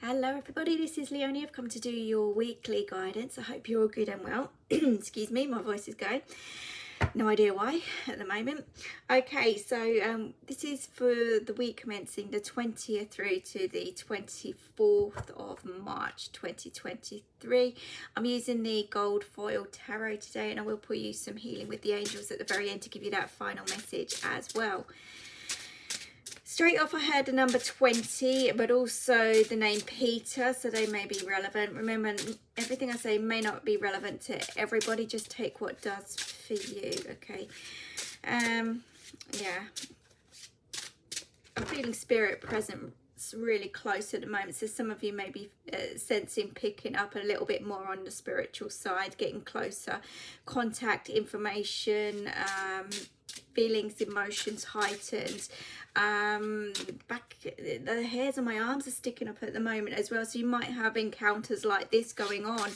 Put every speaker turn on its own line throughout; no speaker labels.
Hello everybody, this is Leonie. I've come to do your weekly guidance. I hope you're all good and well. Excuse me, my voice is going. No idea why at the moment. Okay, so this is for the week commencing the 20th through to the 24th of March 2023. I'm using the gold foil tarot today, and I will put you some healing with the angels at the very end to give you that final message as well. Straight off I heard the number 20, but also the name Peter, so they may be relevant. Remember, everything I say may not be relevant to everybody, just take what does for you, okay? Yeah. I'm feeling spirit present really close at the moment, so some of you may be sensing picking up a little bit more on the spiritual side, getting closer, contact, information, feelings, emotions heightened. The hairs on my arms are sticking up at the moment as well, so you might have encounters like this going on.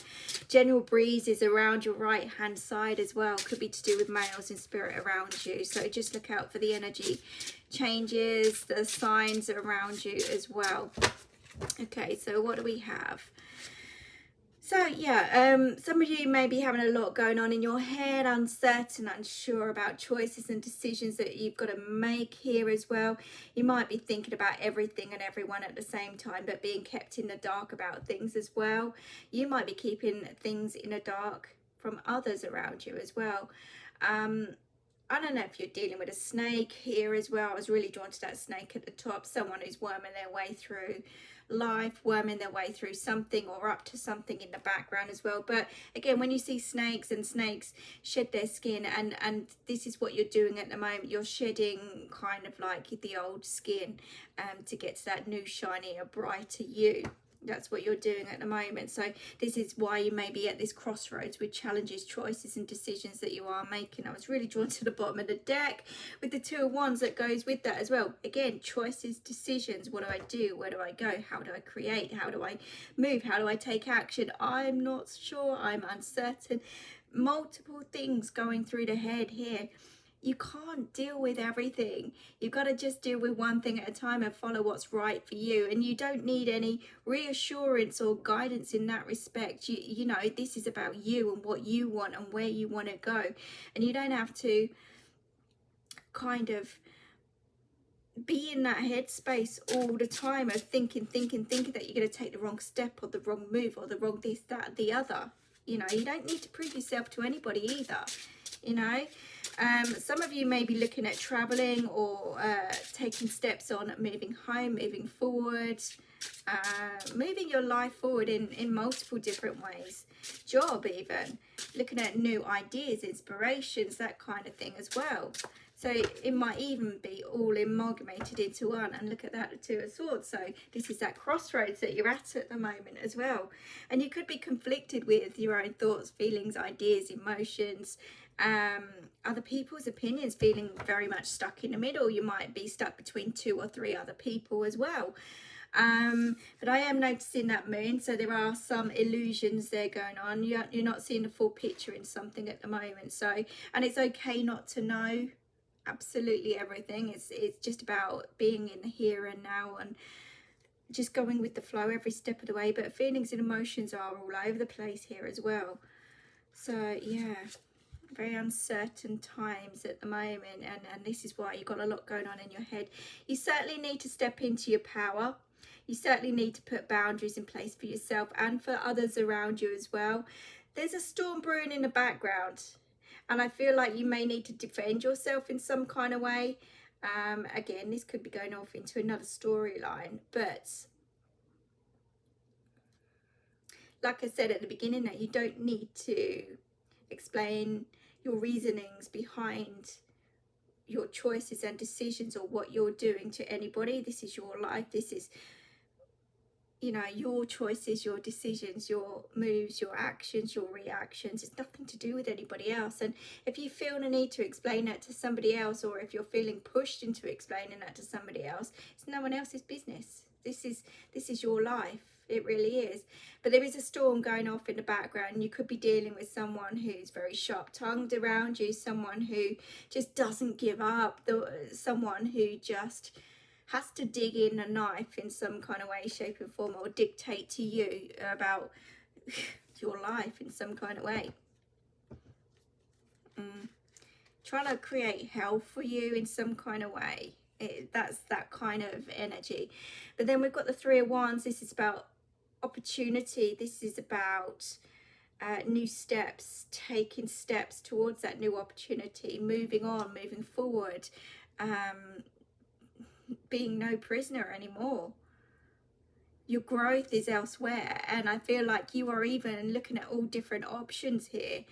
General breezes around your right hand side as well, could be to do with males in spirit around you, so just look out for the energy changes, the signs around you as well. Okay, so what do we have? So yeah, some of you may be having a lot going on in your head, uncertain, unsure about choices and decisions that you've got to make here as well. You might be thinking about everything and everyone at the same time, but being kept in the dark about things as well. You might be keeping things in the dark from others around you as well. I don't know if you're dealing with a snake here as well. I was really drawn to that snake at the top, someone who's worming their way through life, worming their way through something or up to something in the background as well. But again, when you see snakes, and snakes shed their skin, and this is what you're doing at the moment, you're shedding kind of like the old skin to get to that new, shinier, brighter you. That's what you're doing at the moment. So this is why you may be at this crossroads with challenges, choices and decisions that you are making. I was really drawn to the bottom of the deck with the Two of Wands that goes with that as well. Again, choices, decisions. What do I do? Where do I go? How do I create? How do I move? How do I take action? I'm not sure. I'm uncertain. Multiple things going through the head here. You can't deal with everything. You've got to just deal with one thing at a time and follow what's right for you. And you don't need any reassurance or guidance in that respect. You know, this is about you and what you want and where you want to go. And you don't have to kind of be in that headspace all the time of thinking that you're going to take the wrong step or the wrong move or the wrong this, that, the other. You know, you don't need to prove yourself to anybody either, you know. Some of you may be looking at traveling or taking steps on moving home, moving forward, moving your life forward in multiple different ways. Job even, looking at new ideas, inspirations, that kind of thing as well. So it might even be all amalgamated into one. And look at that, the Two of Swords. So this is that crossroads that you're at the moment as well. And you could be conflicted with your own thoughts, feelings, ideas, emotions, other people's opinions, feeling very much stuck in the middle. You might be stuck between 2 or 3 other people as well. But I am noticing that moon, so there are some illusions there going on. You're not seeing the full picture in something at the moment. So, and it's okay not to know absolutely everything. It's just about being in the here and now and just going with the flow every step of the way. But feelings and emotions are all over the place here as well. So yeah, very uncertain times at the moment, and this is why you've got a lot going on in your head. You certainly need to step into your power. You certainly need to put boundaries in place for yourself and for others around you as well. There's a storm brewing in the background, and I feel like you may need to defend yourself in some kind of way. Again, this could be going off into another storyline, but like I said at the beginning, that you don't need to explain your reasonings behind your choices and decisions or what you're doing to anybody. This is your life. This is, you know, your choices, your decisions, your moves, your actions, your reactions. It's nothing to do with anybody else. And if you feel the need to explain that to somebody else, or if you're feeling pushed into explaining that to somebody else, it's no one else's business. This is your life. It really is. But there is a storm going off in the background. You could be dealing with someone who's very sharp-tongued around you, someone who just doesn't give up, someone who just has to dig in a knife in some kind of way, shape and form, or dictate to you about your life in some kind of way. Trying to create hell for you in some kind of way. That's that kind of energy. But then we've got the Three of Wands. This is about opportunity. This is about new steps, taking steps towards that new opportunity, moving on, moving forward, being no prisoner anymore. Your growth is elsewhere, and I feel like you are even looking at all different options here.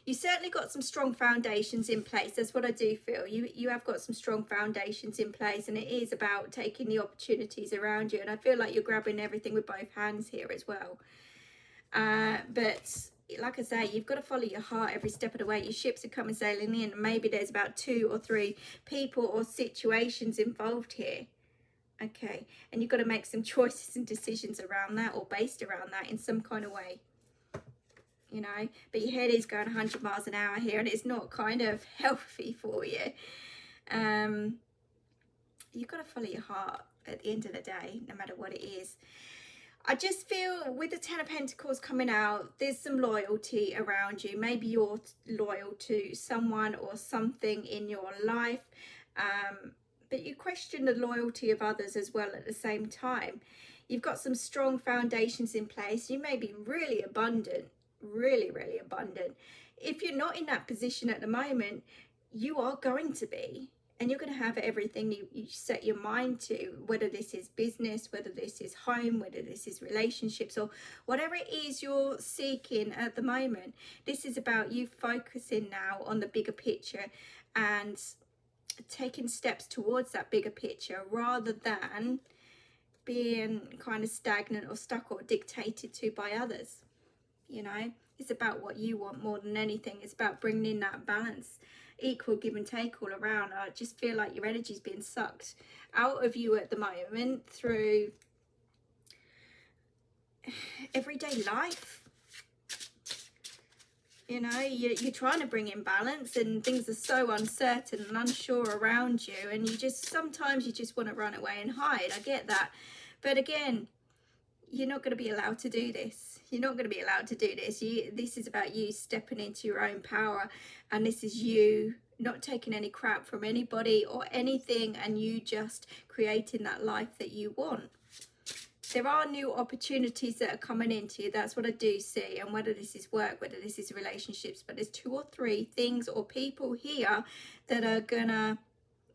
You certainly got some strong foundations in place. That's what I do feel. You have got some strong foundations in place, and it is about taking the opportunities around you. And I feel like you're grabbing everything with both hands here as well. But like I say, you've got to follow your heart every step of the way. Your ships are coming sailing in, and maybe there's about 2 or 3 people or situations involved here. Okay, and you've got to make some choices and decisions around that, or based around that in some kind of way. You know, but your head is going 100 miles an hour here, and it's not kind of healthy for you. You've got to follow your heart at the end of the day, no matter what it is. I just feel with the Ten of Pentacles coming out, there's some loyalty around you. Maybe you're loyal to someone or something in your life, but you question the loyalty of others as well at the same time. You've got some strong foundations in place. You may be really abundant, really abundant. If you're not in that position at the moment, you are going to be. And you're going to have everything you set your mind to, whether this is business, whether this is home, whether this is relationships, or whatever it is you're seeking at the moment. This is about you focusing now on the bigger picture and taking steps towards that bigger picture, rather than being kind of stagnant or stuck or dictated to by others. You know, it's about what you want more than anything. It's about bringing in that balance, equal give and take all around. I just feel like your energy is being sucked out of you at the moment through everyday life. You know, you're trying to bring in balance, and things are so uncertain and unsure around you, and sometimes you just want to run away and hide. I get that, but again, you're not going to be allowed to do this. You're not going to be allowed to do this. This is about you stepping into your own power, and this is you not taking any crap from anybody or anything, and you just creating that life that you want. There are new opportunities that are coming into you. That's what I do see. And whether this is work, whether this is relationships, but there's 2 or 3 things or people here that are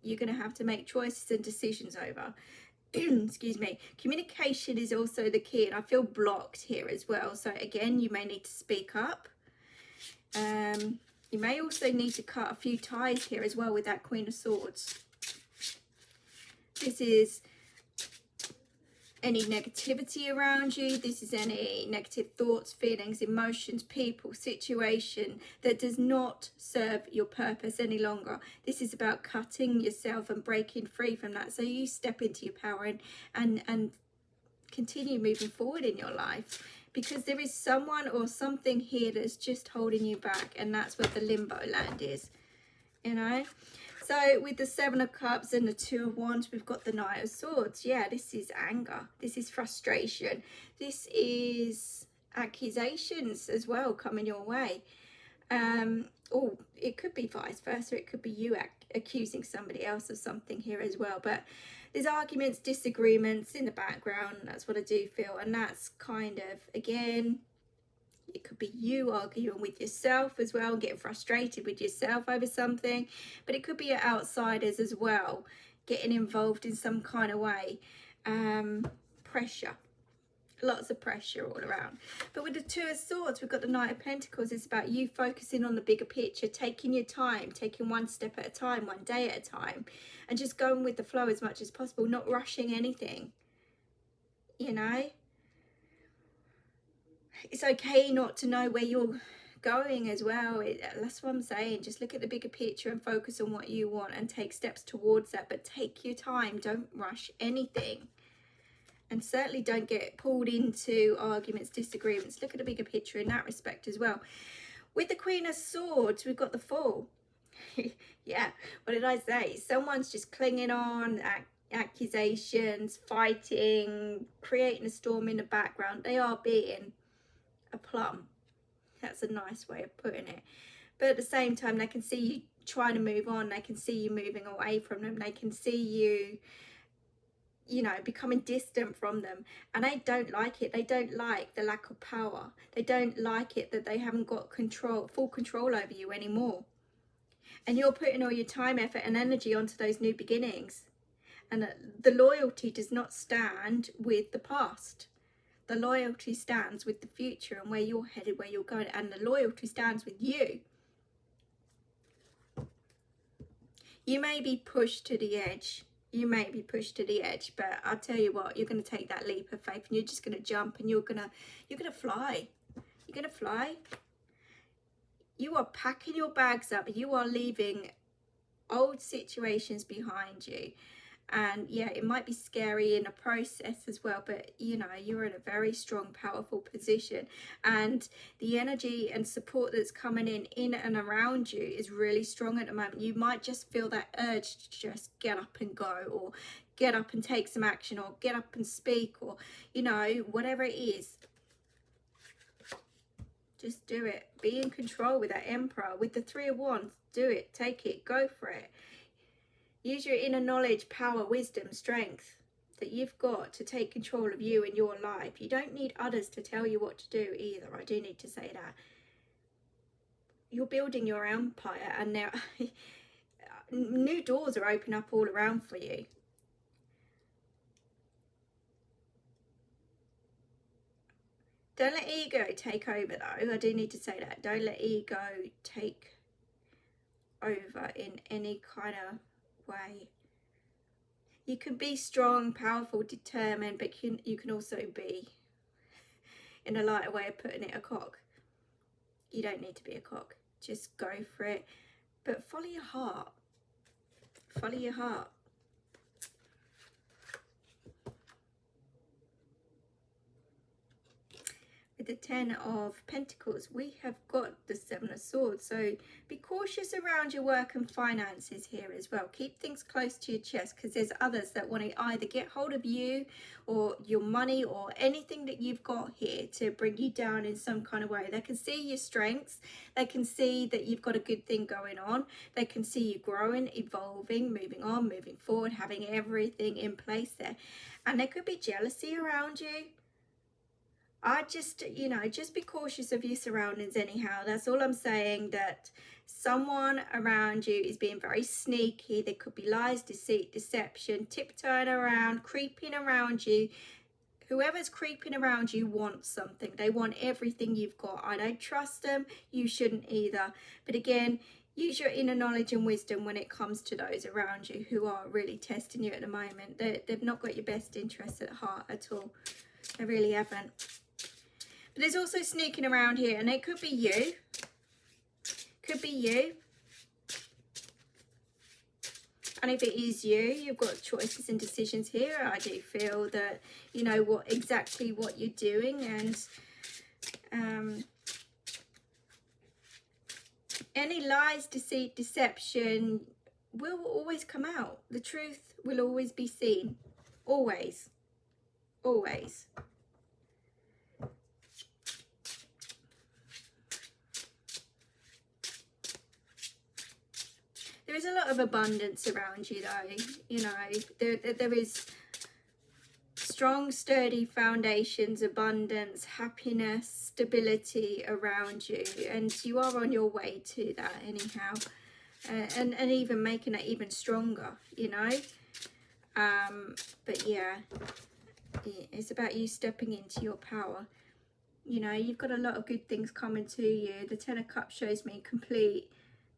you're gonna have to make choices and decisions over. Excuse me. Communication is also the key, and I feel blocked here as well. So again, you may need to speak up. You may also need to cut a few ties here as well with that Queen of Swords. This is any negativity around you. This is any negative thoughts, feelings, emotions, people, situation that does not serve your purpose any longer. This is about cutting yourself and breaking free from that, so you step into your power and continue moving forward in your life, because there is someone or something here that's just holding you back, and that's what the limbo land is, you know. So with the 7 of Cups and the 2 of Wands, we've got the Knight of Swords. Yeah, this is anger. This is frustration. This is accusations as well coming your way. Or it could be vice versa. It could be you accusing somebody else of something here as well. But there's arguments, disagreements in the background. That's what I do feel. And that's kind of, again, it could be you arguing with yourself as well, getting frustrated with yourself over something. But it could be your outsiders as well, getting involved in some kind of way. Pressure. Lots of pressure all around. But with the 2 of Swords, we've got the Knight of Pentacles. It's about you focusing on the bigger picture, taking your time, taking one step at a time, one day at a time, and just going with the flow as much as possible, not rushing anything, you know. It's okay not to know where you're going as well. That's what I'm saying. Just look at the bigger picture and focus on what you want and take steps towards that. But take your time. Don't rush anything. And certainly don't get pulled into arguments, disagreements. Look at the bigger picture in that respect as well. With the Queen of Swords, we've got the Fool. Yeah, what did I say? Someone's just clinging on, accusations, fighting, creating a storm in the background. They are being a plum. That's a nice way of putting it. But at the same time, they can see you trying to move on. They can see you moving away from them. They can see you, you know, becoming distant from them. And they don't like it. They don't like the lack of power. They don't like it that they haven't got full control over you anymore. And you're putting all your time, effort and energy onto those new beginnings. And the loyalty does not stand with the past. The loyalty stands with the future and where you're headed, where you're going. And the loyalty stands with you. You may be pushed to the edge. You may be pushed to the edge, but I'll tell you what, you're going to take that leap of faith and you're just going to jump and you're going to fly. You're going to fly. You are packing your bags up. You are leaving old situations behind you. And yeah, it might be scary in a process as well, but you know, you're in a very strong, powerful position. And the energy and support that's coming in and around you is really strong at the moment. You might just feel that urge to just get up and go, or get up and take some action, or get up and speak, or, you know, whatever it is. Just do it. Be in control with that Emperor, with the Three of Wands. Do it. Take it. Go for it. Use your inner knowledge, power, wisdom, strength that you've got to take control of you and your life. You don't need others to tell you what to do either. I do need to say that. You're building your empire, and now new doors are opening up all around for you. Don't let ego take over though. I do need to say that. Don't let ego take over in any kind of way. You can be strong, powerful, determined, but you can also be, in a lighter way of putting it, a cock. You don't need to be a cock. Just go for it. But follow your heart. Follow your heart. With the Ten of Pentacles, we have got the Seven of Swords. So be cautious around your work and finances here as well. Keep things close to your chest, because there's others that want to either get hold of you or your money or anything that you've got here to bring you down in some kind of way. They can see your strengths. They can see that you've got a good thing going on. They can see you growing, evolving, moving on, moving forward, having everything in place there. And there could be jealousy around you. I just, you know, just be cautious of your surroundings anyhow. That's all I'm saying, that someone around you is being very sneaky. There could be lies, deceit, deception, tiptoeing around, creeping around you. Whoever's creeping around you wants something. They want everything you've got. I don't trust them. You shouldn't either. But again, use your inner knowledge and wisdom when it comes to those around you who are really testing you at the moment. They've not got your best interests at heart at all. They really haven't. But there's also sneaking around here, and it could be you. Could be you. And if it is you, you've got choices and decisions here. I do feel that you know exactly what you're doing, and any lies, deceit, deception will always come out. The truth will always be seen. Always. Always. There is a lot of abundance around you though, you know, there is strong, sturdy foundations, abundance, happiness, stability around you, and you are on your way to that anyhow, and even making it even stronger, you know, but yeah, it's about you stepping into your power. You know, you've got a lot of good things coming to you. The Ten of Cups shows me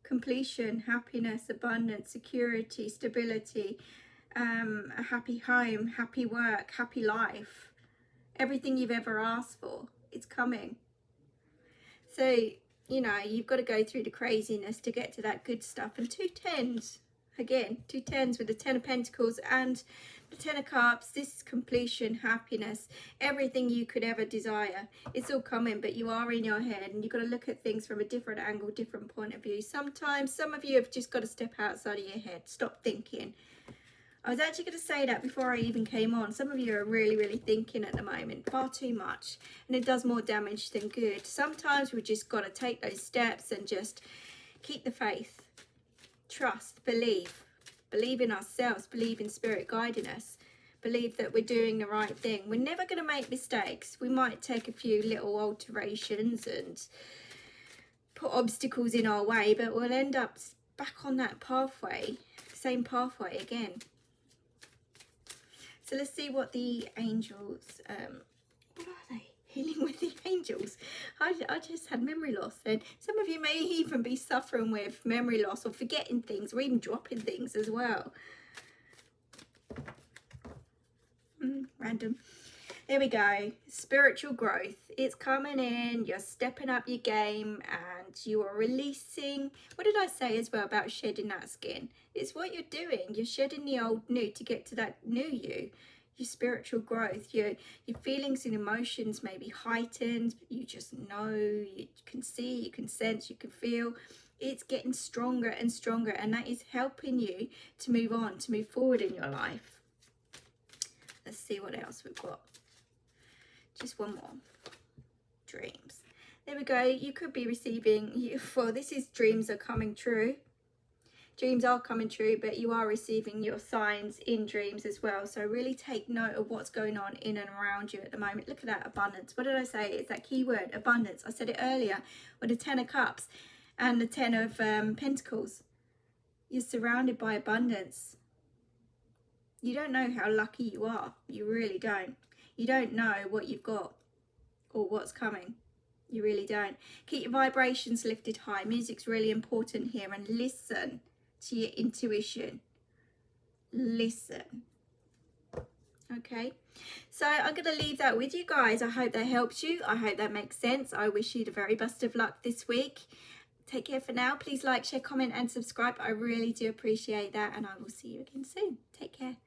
completion, happiness, abundance, security, stability, a happy home, happy work, happy life. Everything you've ever asked for, it's coming. So, you know, you've got to go through the craziness to get to that good stuff. And 2 tens, again, 2 tens with the Ten of Pentacles and The Ten of Cups, this is completion, happiness, everything you could ever desire. It's all coming, but you are in your head and you've got to look at things from a different angle, different point of view. Sometimes, some of you have just got to step outside of your head, stop thinking. I was actually going to say that before I even came on. Some of you are really, really thinking at the moment, far too much, and it does more damage than good. Sometimes we just got to take those steps and just keep the faith, trust, believe in ourselves, believe in spirit guiding us, believe that we're doing the right thing. We're never going to make mistakes. We might take a few little alterations and put obstacles in our way, but we'll end up back on that pathway, same pathway again. So let's see what the angels, what are they? Healing with the angels. I just had memory loss then. Some of you may even be suffering with memory loss or forgetting things or even dropping things as well. Random. There we go. Spiritual growth. It's coming in. You're stepping up your game and you are releasing. What did I say as well about shedding that skin? It's what you're doing. You're shedding the old new to get to that new you. Your spiritual growth, your feelings and emotions may be heightened. You just know, you can see, you can sense, you can feel. It's getting stronger and stronger, and that is helping you to move on, to move forward in your life. Let's see what else we've got. Just one more. Dreams. There we go. You could be receiving, well, this is dreams are coming true. Dreams are coming true, but you are receiving your signs in dreams as well. So really take note of what's going on in and around you at the moment. Look at that, abundance. What did I say? It's that key word, abundance. I said it earlier with the Ten of Cups and the Ten of Pentacles. You're surrounded by abundance. You don't know how lucky you are. You really don't. You don't know what you've got or what's coming. You really don't. Keep your vibrations lifted high. Music's really important here, and listen to your intuition. Listen. Okay, so I'm going to leave that with you guys. I hope that helps you. I hope that makes sense. I wish you the very best of luck this week. Take care for now. Please like, share, comment and subscribe. I really do appreciate that, and I will see you again soon. Take care.